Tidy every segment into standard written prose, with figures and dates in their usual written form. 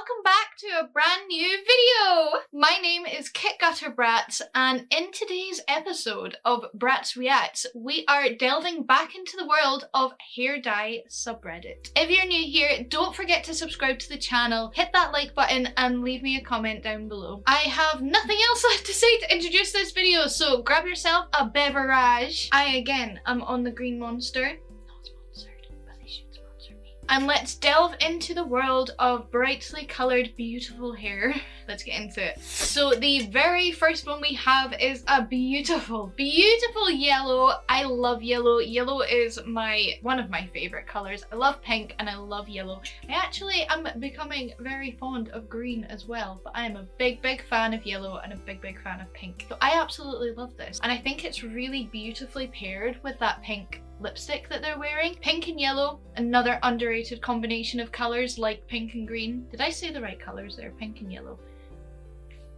welcome back to a brand new video! My name is GutterBratz, and in today's episode of BRATZ REACTZ, we are delving back into the world of hair dye subreddit. If you're new here, don't forget to subscribe to the channel, hit that like button, and leave me a comment down below. I have nothing else left to say to introduce this video, so grab yourself a beverage. I again am on the green monster. And let's delve into the world of brightly coloured beautiful hair. Let's get into it. So the very first one we have is a beautiful, beautiful yellow. I love yellow. Yellow is one of my favourite colours. I love pink and I love yellow. I actually am becoming very fond of green as well, but I am a big fan of yellow and a big fan of pink. So I absolutely love this. And I think it's really beautifully paired with that pink lipstick that they're wearing. Pink and yellow, another underrated combination of colours like pink and green. Did I say the right colours there? Pink and yellow.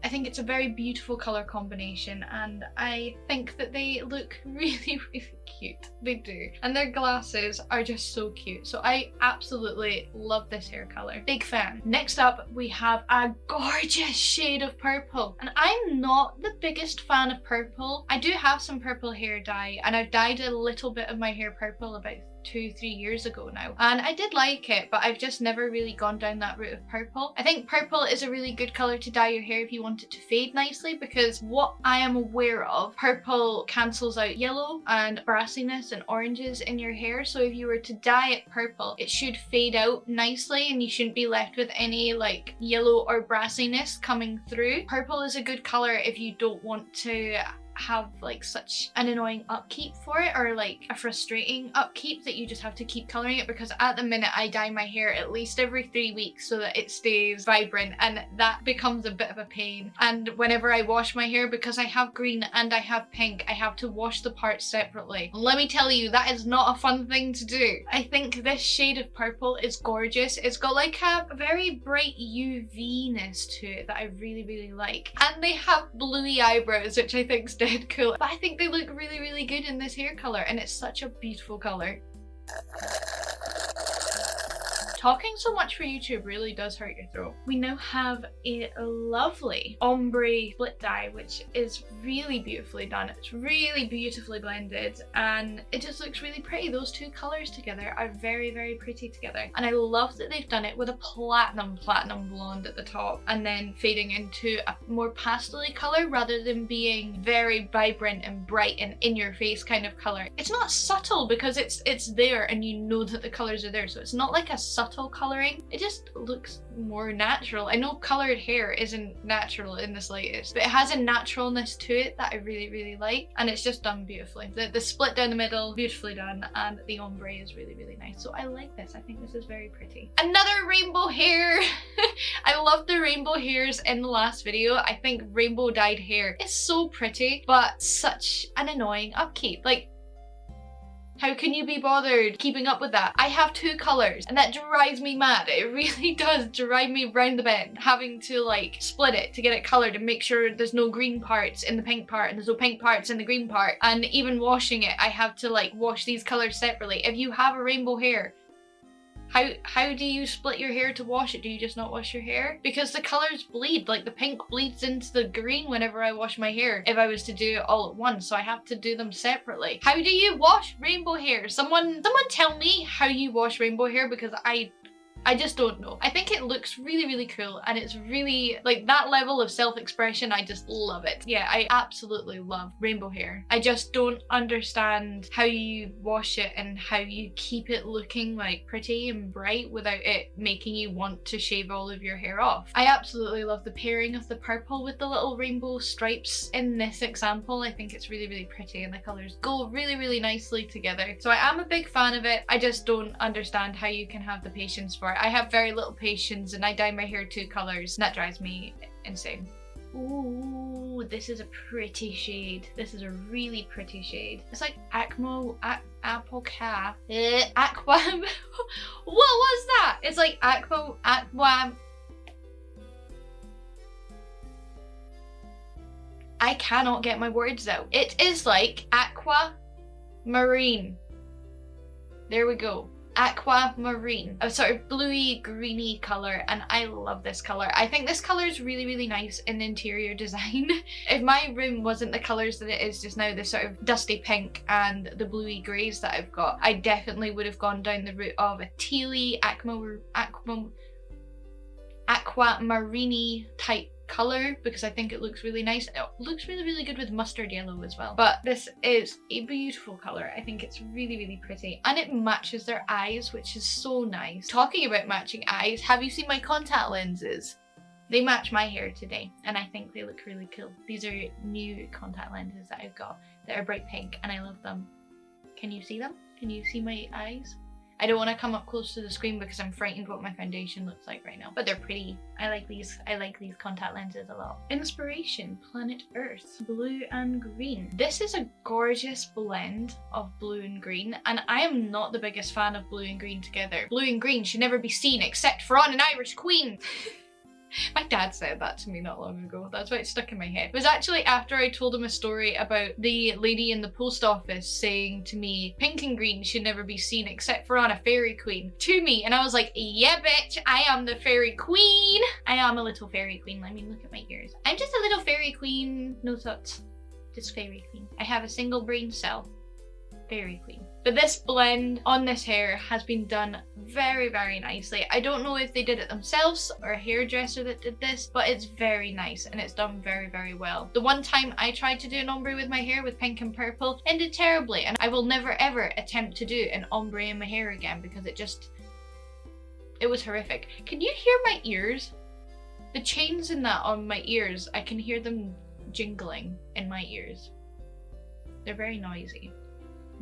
I think it's a very beautiful colour combination and I think that they look really cute. They do. And their glasses are just so cute. So I absolutely love this hair colour. Big fan. Next up we have a gorgeous shade of purple. And I'm not the biggest fan of purple. I do have some purple hair dye and I've dyed a little bit of my hair purple about 2-3 years ago now, and I did like it, but I've just never really gone down that route of purple. I think purple is a really good colour to dye your hair if you want it to fade nicely, because what I am aware of, purple cancels out yellow and brassiness and oranges in your hair, so if you were to dye it purple, it should fade out nicely and you shouldn't be left with any like yellow or brassiness coming through. Purple is a good colour if you don't want to have like such an annoying upkeep for it, or like a frustrating upkeep that you just have to keep colouring it, because at the minute I dye my hair at least every 3 weeks so that it stays vibrant, and that becomes a bit of a pain. And whenever I wash my hair, because I have green and I have pink, I have to wash the parts separately. And let me tell you, that is not a fun thing to do. I think this shade of purple is gorgeous. It's got like a very bright UV-ness to it that I really like, and they have bluey eyebrows, which I think is dead cool. But I think they look really good in this hair colour, and it's such a beautiful colour. Talking so much for YouTube really does hurt your throat. We now have a lovely ombre split dye, which is really beautifully done. It's really beautifully blended and it just looks really pretty. Those two colours together are very pretty together. And I love that they've done it with a platinum blonde at the top and then fading into a more pastel-y colour rather than being very vibrant and bright and in your face kind of colour. It's not subtle because it's there and you know that the colours are there, so it's not like a subtle colouring. It just looks more natural. I know coloured hair isn't natural in the slightest, but it has a naturalness to it that I really like, and it's just done beautifully. The split down the middle, beautifully done, and the ombre is really nice. So I like this. I think this is very pretty. Another rainbow hair. I love the rainbow hairs in the last video. I think rainbow dyed hair is so pretty, but such an annoying upkeep. Like, how can you be bothered keeping up with that? I have two colours and that drives me mad. It really does drive me round the bend, having to like split it to get it coloured and make sure there's no green parts in the pink part and there's no pink parts in the green part. And even washing it, I have to like wash these colours separately. If you have a rainbow hair, how do you split your hair to wash it? Do you just not wash your hair? Because the colours bleed, like the pink bleeds into the green whenever I wash my hair if I was to do it all at once, so I have to do them separately. How do you wash rainbow hair? Someone tell me how you wash rainbow hair, because I just don't know. I think it looks really cool, and it's really like that level of self-expression. I just love it. Yeah, I absolutely love rainbow hair. I just don't understand how you wash it and how you keep it looking like pretty and bright without it making you want to shave all of your hair off. I absolutely love the pairing of the purple with the little rainbow stripes in this example. I think it's really pretty, and the colours go really nicely together. So I am a big fan of it. I just don't understand how you can have the patience for it. I have very little patience and I dye my hair two colours, and that drives me insane. Ooh, this is a pretty shade. This is a really pretty shade. It's like aqua. What was that? It's like aqua. I cannot get my words out. It is like aqua marine. There we go. aquamarine, a sort of bluey greeny colour, and I love this colour. I think this colour is really, really nice in interior design. If my room wasn't the colours that it is just now, the sort of dusty pink and the bluey greys that I've got, I definitely would have gone down the route of a tealy aquamarine type colour, because I think it looks really nice. It looks really, really good with mustard yellow as well. But this is a beautiful colour. I think it's really, really pretty, and it matches their eyes, which is so nice. Talking about matching eyes, have you seen my contact lenses? They match my hair today, and I think they look really cool. These are new contact lenses that I've got that are bright pink, and I love them. Can you see them? Can you see my eyes? I don't want to come up close to the screen because I'm frightened what my foundation looks like right now, but they're pretty. I like these contact lenses a lot. Inspiration, Planet Earth, blue and green. This is a gorgeous blend of blue and green, and I am not the biggest fan of blue and green together. Blue and green should never be seen except for on an Irish queen. My dad said that to me not long ago. That's why it stuck in my head. It was actually after I told him a story about the lady in the post office saying to me, pink and green should never be seen except for on a fairy queen, to me. And I was like, yeah bitch, I am the fairy queen. I am a little fairy queen. I mean, look at my ears. I'm just a little fairy queen. No thoughts. Just fairy queen. I have a single brain cell. Fairy queen. But this blend on this hair has been done very, very nicely. I don't know if they did it themselves or a hairdresser that did this, but it's very nice and it's done very, very well. The one time I tried to do an ombre with my hair with pink and purple ended terribly, and I will never ever attempt to do an ombre in my hair again because it was horrific. Can you hear my ears? The chains in that on my ears, I can hear them jingling in my ears. They're very noisy.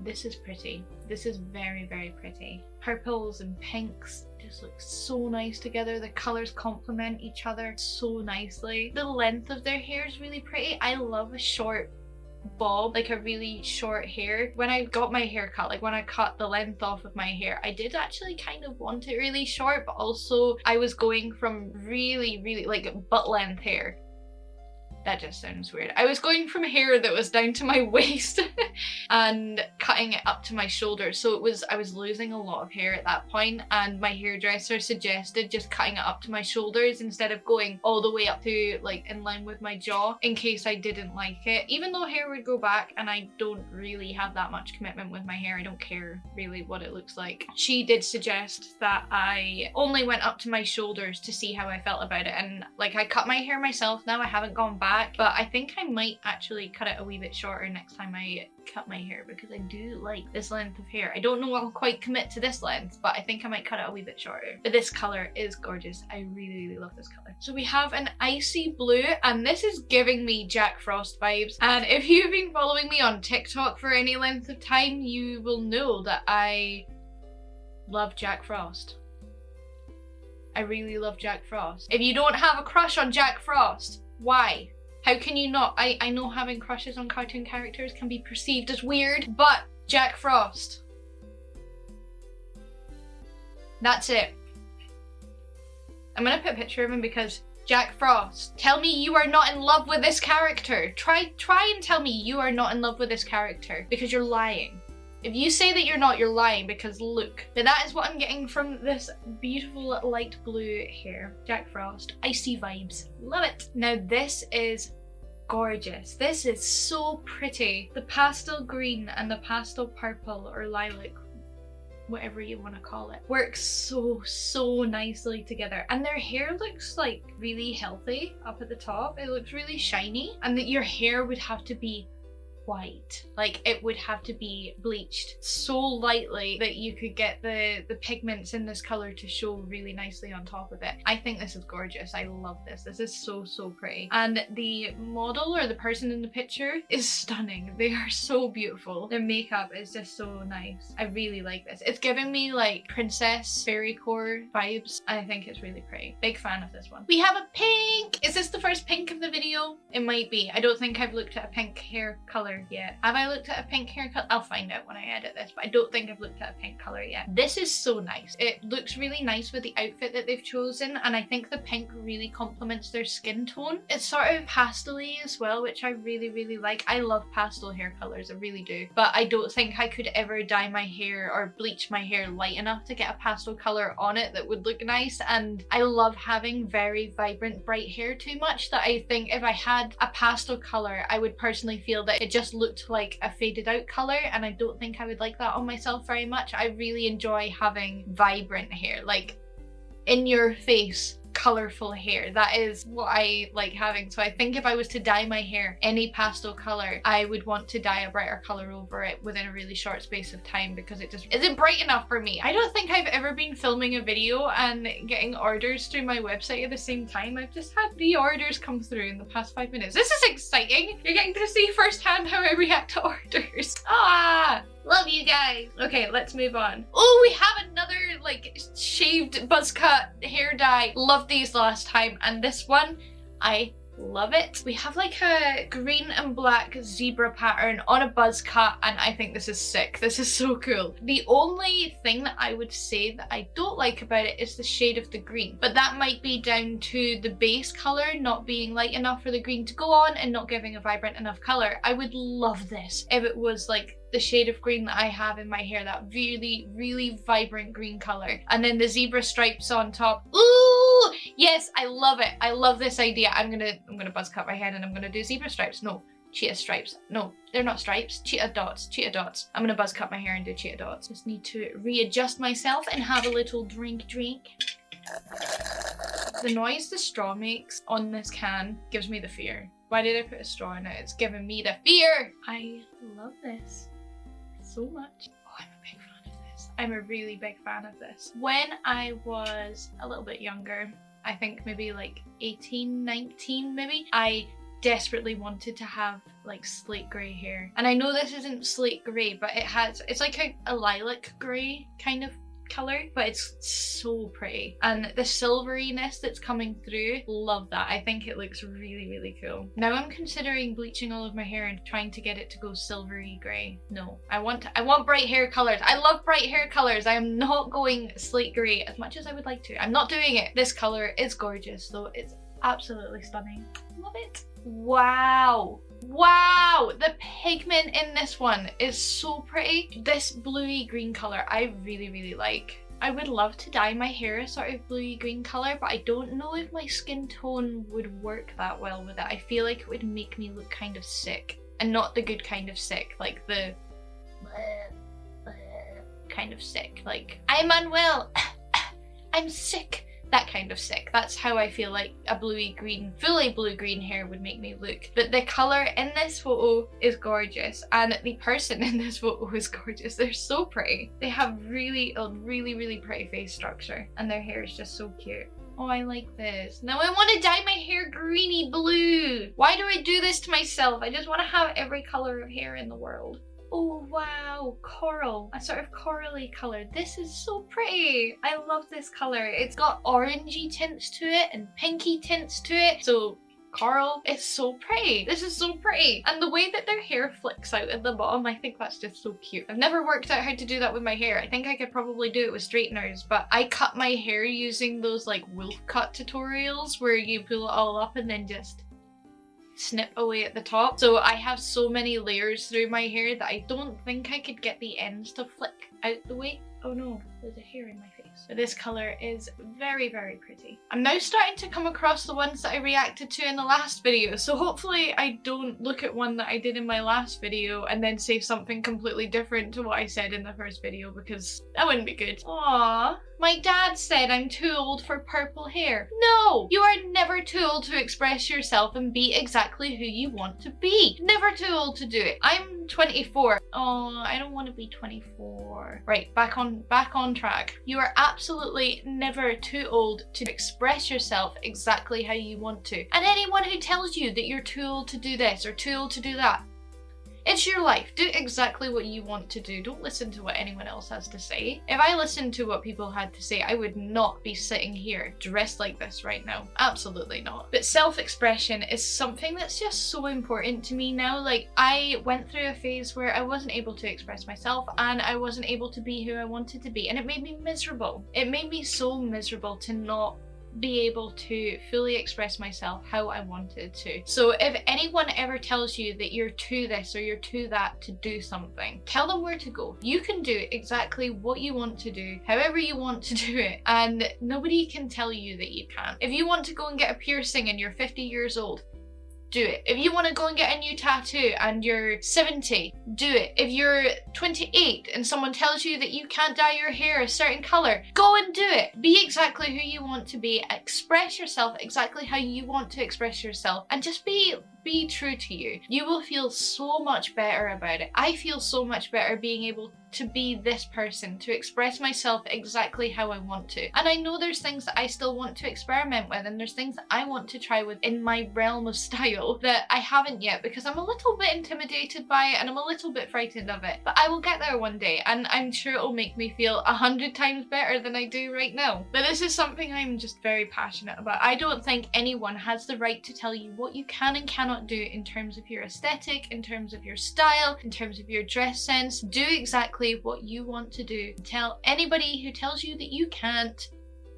This is pretty. This is very, very pretty. Purples and pinks just look so nice together. The colours complement each other so nicely. The length of their hair is really pretty. I love a short bob, like a really short hair. When I got my hair cut, like when I cut the length off of my hair, I did actually kind of want it really short, but also I was going from really, really like butt length hair. That just sounds weird. I was going from hair that was down to my waist and cutting it up to my shoulders. So I was losing a lot of hair at that point, and my hairdresser suggested just cutting it up to my shoulders instead of going all the way up to like in line with my jaw in case I didn't like it. Even though hair would go back, and I don't really have that much commitment with my hair, I don't care really what it looks like. She did suggest that I only went up to my shoulders to see how I felt about it, and like I cut my hair myself now. I haven't gone back, but I think I might actually cut it a wee bit shorter next time I cut my hair because I do like this length of hair. I don't know I'll quite commit to this length, but I think I might cut it a wee bit shorter. But this colour is gorgeous. I really, really love this colour. So we have an icy blue, and this is giving me Jack Frost vibes. And if you've been following me on TikTok for any length of time, you will know that I love Jack Frost. I really love Jack Frost. If you don't have a crush on Jack Frost, why? How can you not? I know having crushes on cartoon characters can be perceived as weird, but Jack Frost. That's it. I'm gonna put a picture of him because Jack Frost. Tell me you are not in love with this character. Try and tell me you are not in love with this character, because you're lying. If you say that you're not, you're lying, because look. But that is what I'm getting from this beautiful light blue hair. Jack Frost. Icy vibes. Love it. Now this is gorgeous. This is so pretty. The pastel green and the pastel purple or lilac, whatever you want to call it, works so nicely together. And their hair looks like really healthy up at the top. It looks really shiny, and that your hair would have to be white, like it would have to be bleached so lightly that you could get the pigments in this color to show really nicely on top of it. I think this is gorgeous. I love this. This is so pretty, and the model or the person in the picture is stunning. They are so beautiful. Their makeup is just so nice. I really like this. It's giving me like princess fairy core vibes. I think it's really pretty. Big fan of this one. We have a pink. Is this the first pink of the video? It might be. I don't think I've looked at a pink hair color colour yet. Have I looked at a pink hair colour? I'll find out when I edit this, but I don't think I've looked at a pink colour yet. This is so nice. It looks really nice with the outfit that they've chosen, and I think the pink really complements their skin tone. It's sort of pastel-y as well, which I really, really like. I love pastel hair colours, I really do. But I don't think I could ever dye my hair or bleach my hair light enough to get a pastel colour on it that would look nice. And I love having very vibrant, bright hair too much that I think if I had a pastel colour, I would personally feel that it just looked like a faded out colour, and I don't think I would like that on myself very much. I really enjoy having vibrant hair, like in your face colourful hair. That is what I like having. So I think if I was to dye my hair any pastel colour, I would want to dye a brighter colour over it within a really short space of time, because it just isn't bright enough for me. I don't think I've ever been filming a video and getting orders through my website at the same time. I've just had the orders come through in the past 5 minutes. This is exciting! You're getting to see firsthand how I react to orders. Ah! Love you guys. Okay, let's move on. Oh, we have another like shaved buzz cut hair dye. Loved these last time, and this one, I love it. We have like a green and black zebra pattern on a buzz cut, and I think this is sick. This is so cool. The only thing that I would say that I don't like about it is the shade of the green, but that might be down to the base color not being light enough for the green to go on and not giving a vibrant enough color. I would love this if it was like the shade of green that I have in my hair, that really, really vibrant green color, and then the zebra stripes on top. Ooh, yes, I love it. I love this idea. I'm gonna buzz cut my head and I'm gonna do zebra stripes. No, cheetah stripes. No, they're not stripes. Cheetah dots. Cheetah dots. I'm gonna buzz cut my hair and do cheetah dots. Just need to readjust myself and have a little drink. The noise the straw makes on this can gives me the fear. Why did I put a straw in it? It's giving me the fear. I love this so much. Oh, I'm a big fan of this. I'm a really big fan of this. When I was a little bit younger, I think maybe like 18, 19 maybe, I desperately wanted to have like slate grey hair. And I know this isn't slate grey, but it's like a lilac grey kind of color, but it's so pretty, and the silveriness that's coming through, love that. I think it looks really, really cool. Now I'm considering bleaching all of my hair and trying to get it to go silvery grey. No, I want bright hair colors. I love bright hair colors. I am not going slate grey as much as I would like to. I'm not doing it. This color is gorgeous though. It's absolutely stunning. Love it. Wow. Wow, the pigment in this one is so pretty. This bluey green color I really, really like. I would love to dye my hair a sort of bluey green color, but I don't know if my skin tone would work that well with it. I feel like it would make me look kind of sick, and not the good kind of sick, like the kind of sick, like I'm unwell, I'm sick. That kind of sick. That's how I feel like a bluey green, fully blue green hair would make me look. But the colour in this photo is gorgeous, and the person in this photo is gorgeous. They're so pretty. They have a really pretty face structure, and their hair is just so cute. Oh, I like this. Now I want to dye my hair greeny blue. Why do I do this to myself? I just want to have every colour of hair in the world. Oh wow, coral, a sort of corally colour. This is so pretty. I love this colour. It's got orangey tints to it and pinky tints to it. So coral is so pretty. This is so pretty. And the way that their hair flicks out at the bottom, I think that's just so cute. I've never worked out how to do that with my hair. I think I could probably do it with straighteners, but I cut my hair using those like wolf cut tutorials where you pull it all up and then just snip away at the top. So I have so many layers through my hair that I don't think I could get the ends to flick out the way. Oh no, there's a hair in my face. But this colour is very, very pretty. I'm now starting to come across the ones that I reacted to in the last video, so hopefully I don't look at one that I did in my last video and then say something completely different to what I said in the first video, because that wouldn't be good. Aww. My dad said I'm too old for purple hair. No! You are never too old to express yourself and be exactly who you want to be. Never too old to do it. I'm 24. Oh, I don't want to be 24. Right, back on track. You are absolutely never too old to express yourself exactly how you want to. And anyone who tells you that you're too old to do this or too old to do that, It's your life. Do exactly what you want to do. Don't listen to what anyone else has to say. If I listened to what people had to say, I would not be sitting here dressed like this right now. Absolutely not. But self-expression is something that's just so important to me now. Like, I went through a phase where I wasn't able to express myself and I wasn't able to be who I wanted to be, and it made me miserable. It made me so miserable to not be able to fully express myself how I wanted to. So if anyone ever tells you that you're too this or you're too that to do something, tell them where to go. You can do exactly what you want to do, however you want to do it, and nobody can tell you that you can't. If you want to go and get a piercing and you're 50 years old, do it. If you want to go and get a new tattoo and you're 70, do it. If you're 28 and someone tells you that you can't dye your hair a certain colour, go and do it. Be exactly who you want to be. Express yourself exactly how you want to express yourself, and just be true to you. You will feel so much better about it. I feel so much better being able to be this person, to express myself exactly how I want to. And I know there's things that I still want to experiment with, and there's things that I want to try with in my realm of style that I haven't yet, because I'm a little bit intimidated by it and I'm a little bit frightened of it. But I will get there one day, and I'm sure it'll make me feel 100 times better than I do right now. But this is something I'm just very passionate about. I don't think anyone has the right to tell you what you can and cannot do in terms of your aesthetic, in terms of your style, in terms of your dress sense. Do exactly what you want to do. Tell anybody who tells you that you can't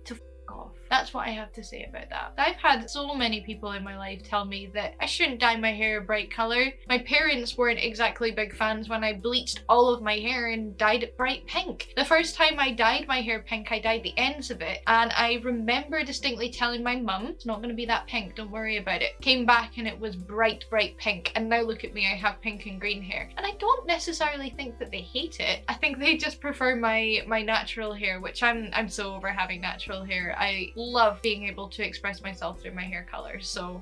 to f*** off. That's what I have to say about that. I've had so many people in my life tell me that I shouldn't dye my hair a bright colour. My parents weren't exactly big fans when I bleached all of my hair and dyed it bright pink. The first time I dyed my hair pink, I dyed the ends of it, and I remember distinctly telling my mum, it's not going to be that pink, don't worry about it. Came back and it was bright pink, and now look at me, I have pink and green hair. And I don't necessarily think that they hate it. I think they just prefer my natural hair, which I'm so over having natural hair. I love being able to express myself through my hair colour, so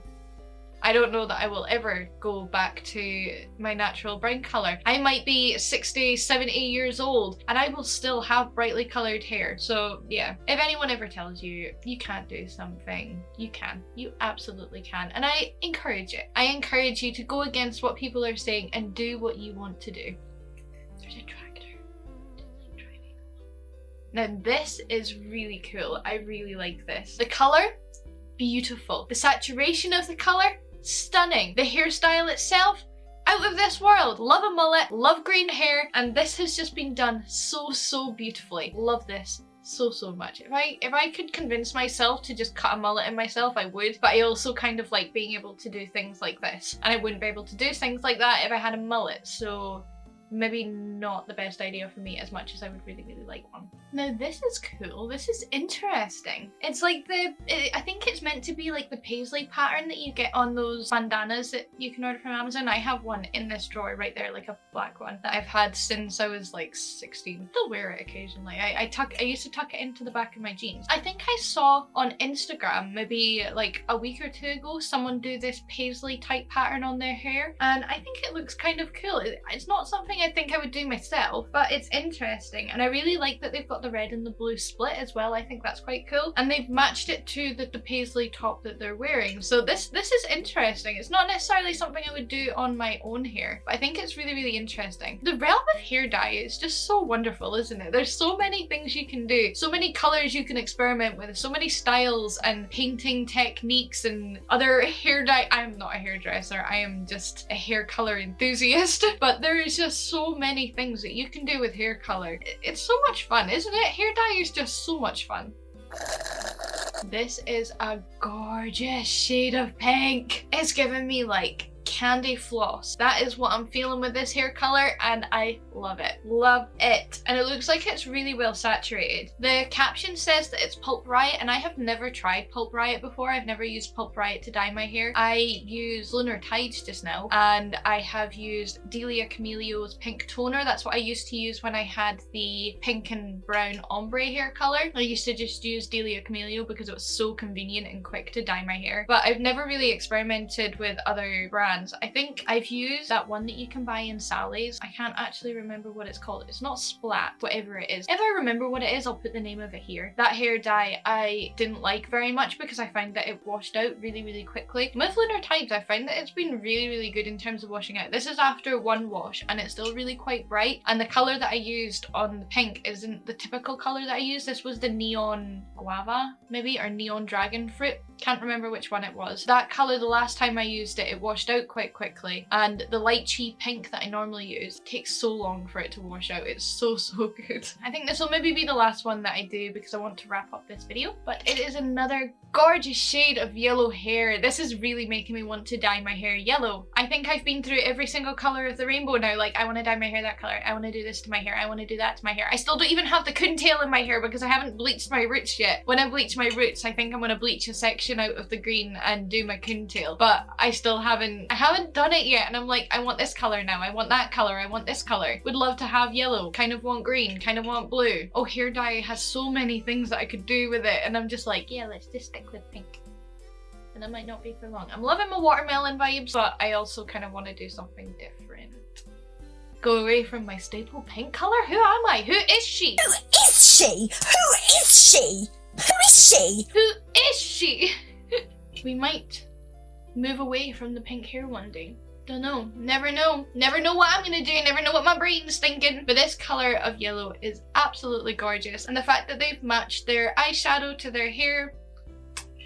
I don't know that I will ever go back to my natural brown colour. I might be 60, 70 years old and I will still have brightly coloured hair. So yeah, if anyone ever tells you you can't do something, you can. You absolutely can. And I encourage it. I encourage you to go against what people are saying and do what you want to do. There's a tractor. Now this is really cool. I really like this. The colour, beautiful. The saturation of the colour, stunning. The hairstyle itself, out of this world. Love a mullet, love green hair, and this has just been done so beautifully. Love this so much. If I could convince myself to just cut a mullet in myself, I would, but I also kind of like being able to do things like this, and I wouldn't be able to do things like that if I had a mullet, so maybe not the best idea for me as much as I would really like one. Now this is cool. This is interesting. It's like I think it's meant to be like the Paisley pattern that you get on those bandanas that you can order from Amazon. I have one in this drawer right there, like a black one that I've had since I was like 16. Still wear it occasionally. I used to tuck it into the back of my jeans. I think I saw on Instagram maybe like a week or two ago someone do this Paisley type pattern on their hair, and I think it looks kind of cool. It's not something I think I would do myself, but it's interesting, and I really like that they've got the red and the blue split as well. I think that's quite cool, and they've matched it to the Paisley top that they're wearing. So this is interesting. It's not necessarily something I would do on my own hair, but I think it's really interesting. The realm of hair dye is just so wonderful, isn't it? There's so many things you can do, so many colors you can experiment with, so many styles and painting techniques and other hair dye. I'm not a hairdresser, I am just a hair color enthusiast, but there is just so many things that you can do with hair color. It's so much fun, isn't it? Hair dye is just so much fun. This is a gorgeous shade of pink. It's giving me like candy floss. That is what I'm feeling with this hair color, and I love it. Love it. And it looks like it's really well saturated. The caption says that it's Pulp Riot, and I have never tried Pulp Riot before. I've never used Pulp Riot to dye my hair. I use Lunar Tides just now, and I have used Delia Camilio's pink toner. That's what I used to use when I had the pink and brown ombre hair color. I used to just use Delia Camilio because it was so convenient and quick to dye my hair. But I've never really experimented with other brands. brands. I think I've used that one that you can buy in Sally's. I can't actually remember what it's called. It's not Splat, whatever it is. If I remember what it is, I'll put the name of it here. That hair dye I didn't like very much because I found that it washed out really quickly. With Lunar Tides, I found that it's been really good in terms of washing out. This is after one wash and it's still really quite bright, and the colour that I used on the pink isn't the typical colour that I used. This was the Neon Guava maybe, or Neon Dragon Fruit. Can't remember which one it was. That colour, the last time I used it, it washed out quite quickly, and the lychee pink that I normally use takes so long for it to wash out. It's so good. I think this will maybe be the last one that I do because I want to wrap up this video, but it is another gorgeous shade of yellow hair. This is really making me want to dye my hair yellow. I think I've been through every single colour of the rainbow now. Like, I want to dye my hair that colour, I want to do this to my hair, I want to do that to my hair. I still don't even have the coontail in my hair because I haven't bleached my roots yet. When I bleach my roots, I think I'm going to bleach a section out of the green and do my coontail, but I haven't done it yet, and I'm like, I want this colour now, I want that colour, I want this colour. Would love to have yellow, kind of want green, kind of want blue. Oh, hair dye has so many things that I could do with it, and I'm just like, yeah, let's just stick with pink. And that might not be for long. I'm loving my watermelon vibes, but I also kind of want to do something different. Go away from my staple pink colour? Who am I? Who is she? Who is she? Who is she? Who is she? Who is she? We might move away from the pink hair one day. Don't know. Never know. Never know what I'm gonna do. Never know what my brain's thinking. But this colour of yellow is absolutely gorgeous. And the fact that they've matched their eyeshadow to their hair,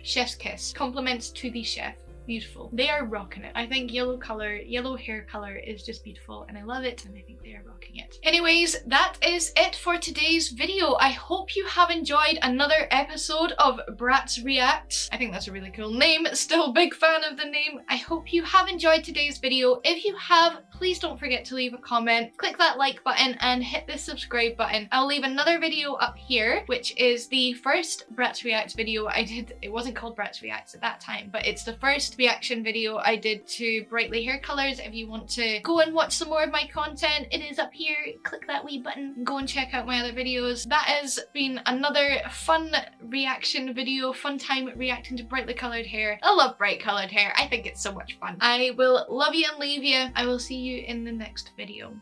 chef's kiss. Compliments to the chef. Beautiful. They are rocking it. I think yellow hair colour is just beautiful, and I love it, and I think they are rocking it. Anyways, that is it for today's video. I hope you have enjoyed another episode of BRATZ Reacts. I think that's a really cool name. Still big fan of the name. I hope you have enjoyed today's video. If you have, please don't forget to leave a comment, click that like button, and hit the subscribe button. I'll leave another video up here, which is the first BRATZ Reacts video I did. It wasn't called BRATZ Reacts at that time, but it's the first reaction video I did to brightly hair colours. If you want to go and watch some more of my content, it is up here. Click that wee button and go and check out my other videos. That has been another fun reaction video, fun time reacting to brightly coloured hair. I love bright coloured hair. I think it's so much fun. I will love you and leave you. I will see you in the next video.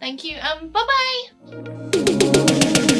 Thank you, bye bye!